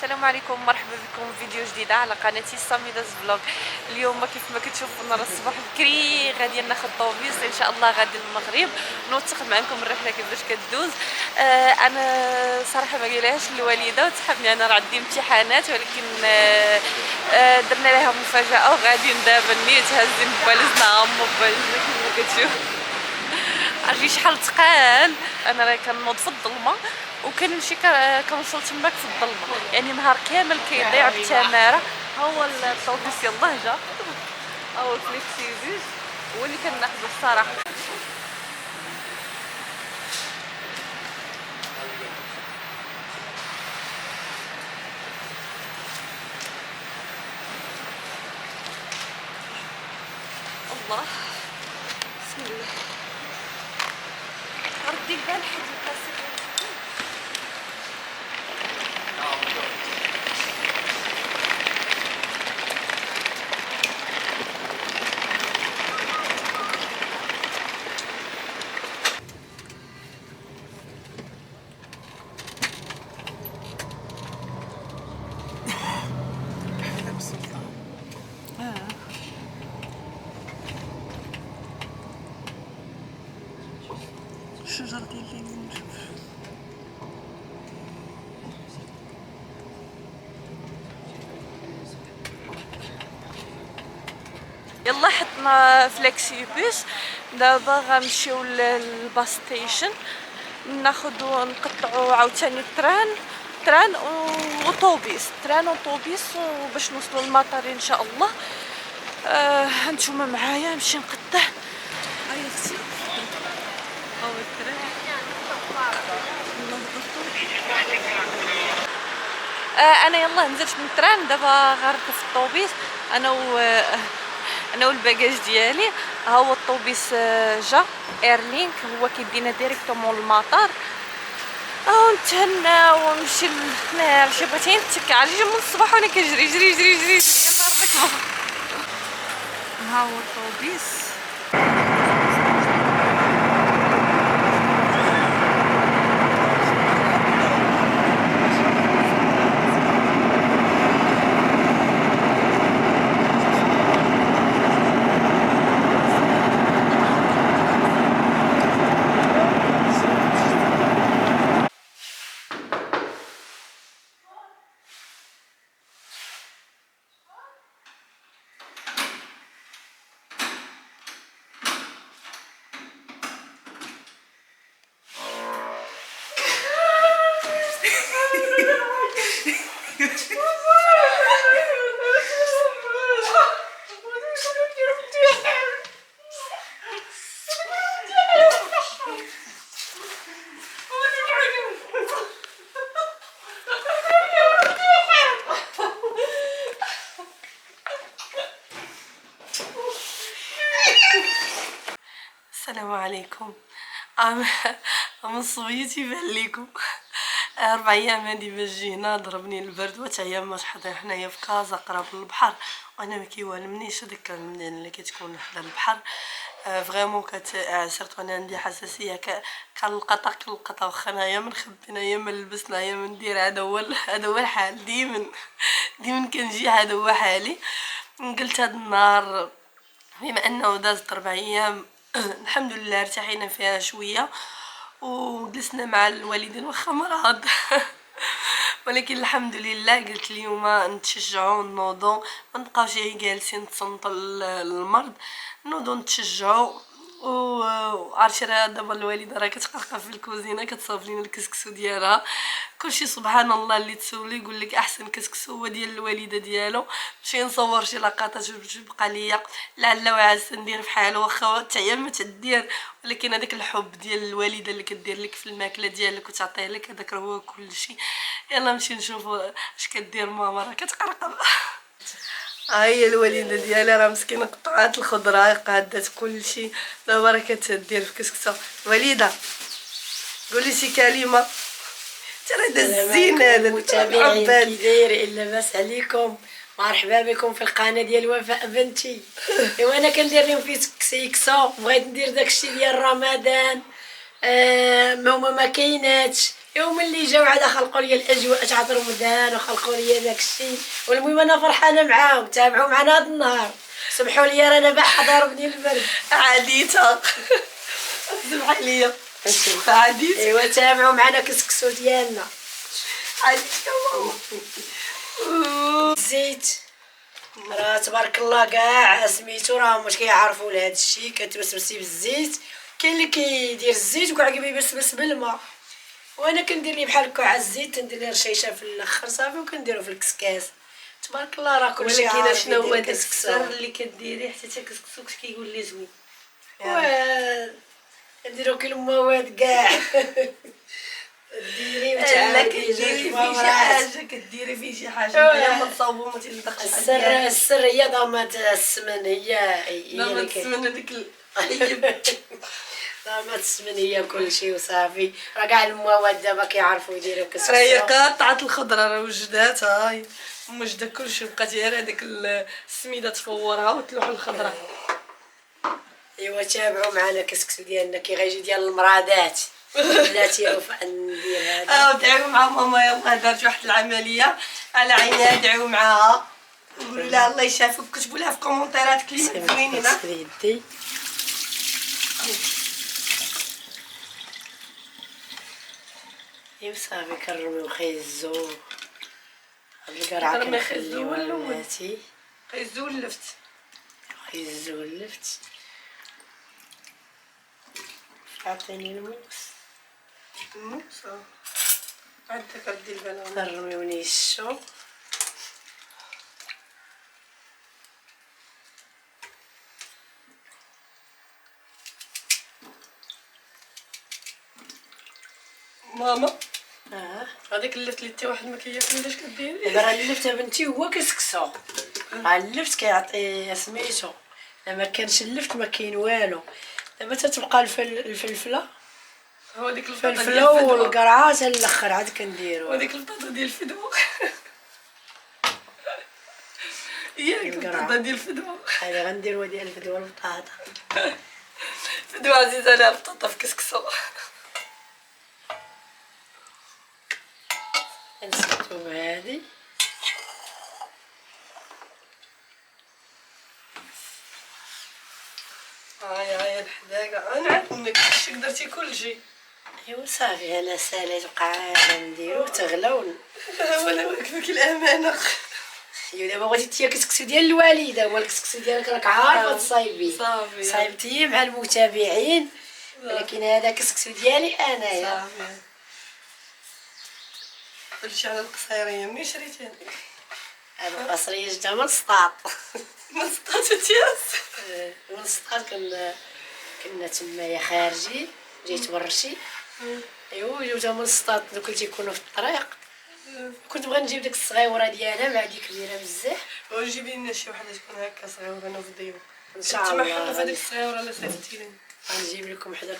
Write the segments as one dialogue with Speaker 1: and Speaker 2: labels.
Speaker 1: السلام عليكم، مرحبا بكم في فيديو جديد على قناتي ساميداز فلوغ. اليوم كيف ما كتشوفوا راه الصباح بكري غادي ناخذ طوبيس ان شاء الله غادي للمغرب نوثق معكم الرحله كيفاش كدوز. انا صراحه ما قايلهاش الوالده وتحبني انا راه عندي امتحانات، ولكن درنا لها مفاجاه وغادي دابا نيت هازين باليزنا عمو باليزنا كيف ما كتشوف. عرفتي شحال ثقال. انا راه كنوض في الظلمه وكنمشي كنوصل تماك في الظلمه، يعني نهار كامل كيضيع بالتماره. ها هو الطوبيس يلاه جا، ها هو الفليكسي بيس هو اللي كناخذو الصراحه. الله، بسم الله. ردي البال حد القاسي. الشجر ديال الليمون شوف. يلا حطنا فليكسي بيس، دابا غنمشيو للباص ستيشن ناخدو نقطعو عاوتاني تران وطوبيس، تران وطوبيس باش نوصلو للمطار ان شاء الله. هانتوما معايا نمشي نقطع. هاي اختي هاو التران. انا يلا نزلت من التران، دابا غنركب في الطوبيس انا والباكاج ديالي. ها هو الطوبيس جا ايرلينك، هو كيدينا ديريكتومون للمطار. نتهنى ونمشي لهنا. شي بغيتي نتكا عرفتي من الصباح وانا كنجري جري جري جري يلا نركبو. ها هو الطوبيس. السلام عليكم. من صبيتي بان ليكم 4 ايام هادي باش جينا ضربني البرد وتايام ما حاضر حنايا في كازا قراب للبحر، وانا ما كيوالمنيش هذيك المدينه اللي كتكون حدا البحر. فريمون عسرت وانا عندي حساسيه، كنلقطا واخا انايا من خبينا يا من لبسنا يا من ندير. هذا هو الحال ديما كنجي، هذا هو حالي. قلت هذا النهار بما انه دازت 4 ايام الحمد لله ارتحينا فيها شويه وجلسنا مع الوالدين واخا مرض ولكن الحمد لله. قلت اليوم نتشجعوا نوضوا، ما نبقاوش جالسين تصنتوا المرض، نوضوا نتشجعوا. وعرفتي راه دابا الوالده راه كتقرقه في الكوزينه كتصاوب لينا الكسكسو ديالها. كلشي سبحان الله اللي تسولي يقول لك احسن كسكسو هو ديال الوالده ديالو. نمشي نصور شي لقطات باش تبقى ليا لعل وعسى ندير بحالو، واخا حتى ما تدير، ولكن هذاك الحب ديال الوالده اللي كدير لك في الماكله ديالك وتعطيه لك، هذاك هو كلشي. يلا نمشي نشوفوا اش كدير ماما، راه كتقرقب. هي الوالده ديالي راه مسكينه قطعات الخضره قادات كلشي، دابا راه كتدير في كسكسه. وليده قولي شي كلمه. ترى دزين هذا
Speaker 2: المتابعين كي داير الا باس عليكم، مرحبا بكم في القناه ديال وفاء بنتي. ايوا انا كندير لهم في كسكسو، بغيت ندير داكشي ديال رمضان. هما ما كايناتش يوم اللي جاو عاد خلقوا لي الاجواء تاع رمضان وخلقوا لي داك الشيء، والمهم انا فرحانه معاهم، تابعوا معنا هذا النهار. سمحوا لي رانا باح ضربني البرد.
Speaker 1: عاديتها. سمحي لي. عاديت.
Speaker 2: ايوا تابعوا معنا كسكسو ديالنا.
Speaker 1: عاديت يا ماما.
Speaker 2: الزيت راه تبارك الله كاع سميتو راهم واش كيعرفوا لهذا الشيء، كتبسبسي بالزيت. كاين اللي كيدير الزيت وكاع كيبسبس بالماء، وانا كندير لي بحال هكا على الزيت، ندير لي رشيشه في الاخر صافي وكنديرو في الكسكاس. تبارك الله راه كلشي عارف.
Speaker 1: ولكن شنو هو داك السر اللي كديري حتى تا كسكسو كيقول لي زوين؟
Speaker 2: نديرو كل المواد كاع. ديري وتعاودي
Speaker 1: كديري فيه شي حاجه، كديري فيه شي حاجه بلا ما تصاوبو ما تلدقش.
Speaker 2: السر هي ضمات السمن، هي
Speaker 1: ضمات السمن هذيك
Speaker 2: ضمات السمن هي كلشي وصافي. راه كاع المواد دابا كيعرفوا يديروا كسكسو.
Speaker 1: هي قاطعه الخضره راه وجداتها، هاي وجده كلشي، بقات غير هذيك السميده تفورها وتلوح الخضره.
Speaker 2: ايوا تابعوا معنا كسكسو ديالنا كي غيجي ديال المرادات. بلاتي ندير هذا.
Speaker 1: دعيو مع ماما، يلاه دارت واحد العمليه على عينها، دعيو معاها قولوا لها الله يشافيك، كتبوا لها في كومونتيرات كلمات زوينين.
Speaker 2: يدي ايوا صافي كنرميو خيزو هاد القرعه
Speaker 1: كنرمي خيزو
Speaker 2: كنخليوها
Speaker 1: الاول.
Speaker 2: بلاتي.
Speaker 1: خيزو اللفت.
Speaker 2: خيزو اللفت. عطيني الموس.
Speaker 1: الموس عندك ردي البنان.
Speaker 2: كنرميو نيشو.
Speaker 1: ماما هذاك اللفت اللي حتى واحد ما كياكل اش كديري؟
Speaker 2: دابا راه اللفت بنتي هو كسكسو. راه اللفت كيعطي سميتو، الا ما كانش اللفت ما كاين والو. دابا تتبقى الفلفله،
Speaker 1: هو ديك البطاطا ديال
Speaker 2: الفلفله
Speaker 1: الفدوى.
Speaker 2: والقرعه حتى الاخر عاد كنديرو.
Speaker 1: وديك البطاطا ديال الفدوى. ياك البطاطا ديال الفدوى.
Speaker 2: هذا غنديرو ديال الفدوى البطاطا.
Speaker 1: الفدوى عزيزه عليها البطاطا في كسكسو.
Speaker 2: نسيتو بهادي.
Speaker 1: هاي الحداقه انا عارف انك كلشي درتي كلشي.
Speaker 2: ايوا صافي انا ساليت وقع عاد نديرو تغلى
Speaker 1: وانا واقفك الامانه.
Speaker 2: ايوا دابا بغيتي كسكسو ديال الوالده، هو الكسكسو ديالك راك عارفه تصايبي.
Speaker 1: صافي
Speaker 2: صايبتيه مع المتابعين، ولكن هذا كسكسو ديالي انايا.
Speaker 1: صافي قلتي على القصيريه منين شريتيها؟
Speaker 2: هذا القصريه جبتها من سطاط.
Speaker 1: من سطاتياس.
Speaker 2: من سطاط كنا تمايا خارجين، جيت برشي. ايوا جبتها من سطاط دوك اللي تيكونوا في الطريق. كنت بغا نجيب ديك الصغيوره ديالها مع ديك كبيره بزاف.
Speaker 1: وجيبي لنا شي وحده تكون هكا صغيره نفضيو
Speaker 2: ان شاء الله.
Speaker 1: تما في هذيك الصغيره اللي صيفطتي لي
Speaker 2: غنجيب لكم وحده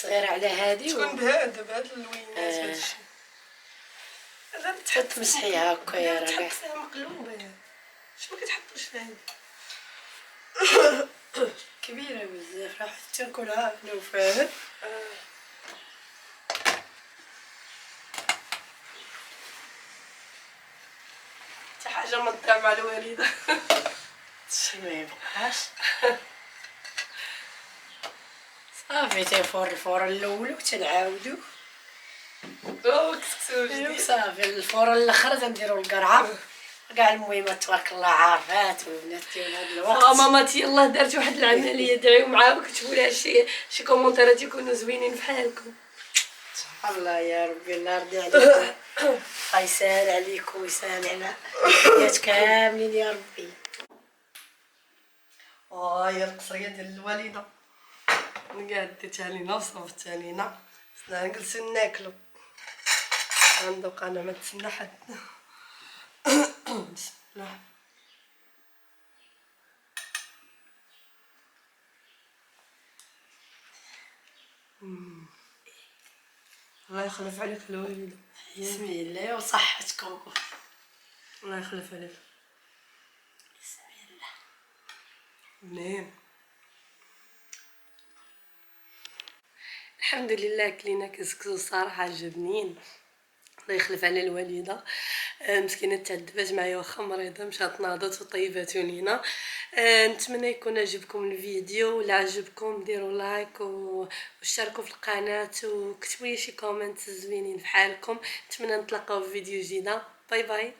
Speaker 2: صغيره على هذه
Speaker 1: تكون بهذا بهاد اللوينات هادشي. هذا
Speaker 2: تمسحيها هكا يا راه
Speaker 1: تحطيها مقلوبه يا اش ما كتحطوش فيها
Speaker 2: كبيره بزاف، راه حتى ناكلها انا وفهد.
Speaker 1: حتى حاجه ما تضيع مع الوالده.
Speaker 2: شي ما يبقاش. صافي تيفور الفور الاول وتنعاودو.
Speaker 1: كسكسو
Speaker 2: صافي الفور الاخر تنديرو القرعه. كاع المهمات تبارك الله عارفات والبنات ديال هذا الوقت.
Speaker 1: ماماتي يلاه دارت واحد العمليه، دعيو معاها وكتبوا لها شي كومونتيرات يكونوا زوينين بحالكم.
Speaker 2: الله يا ربي الله يرضي عليكم. الله يسهل عليكم ويسهل على الحياة كاملين يا ربي.
Speaker 1: هي القصريه ديال الوالده قاعد ديتها لينا وصوفتها لينا، حنا نجلسو ناكلو. غندوق انا ما نتسنى حد. بسم الله. الله يخلف عليك الوالده.
Speaker 2: بسم الله وصحتكم.
Speaker 1: الله يخلف عليك.
Speaker 2: بسم الله.
Speaker 1: منين الحمد لله كلينا كسكسو صراحه عجبنين. الله يخلف على الوالده. مسكينه تعذبات معايا واخا مريضه، مشات ناضت وطيبات ونينا. نتمنى يكون عجبكم الفيديو، ولا عجبكم ديروا لايك واشتركوا في القناه وكتبوا لي شي كومنت زوينين بحالكم. نتمنى نتلاقاو في فيديو جديده. باي باي.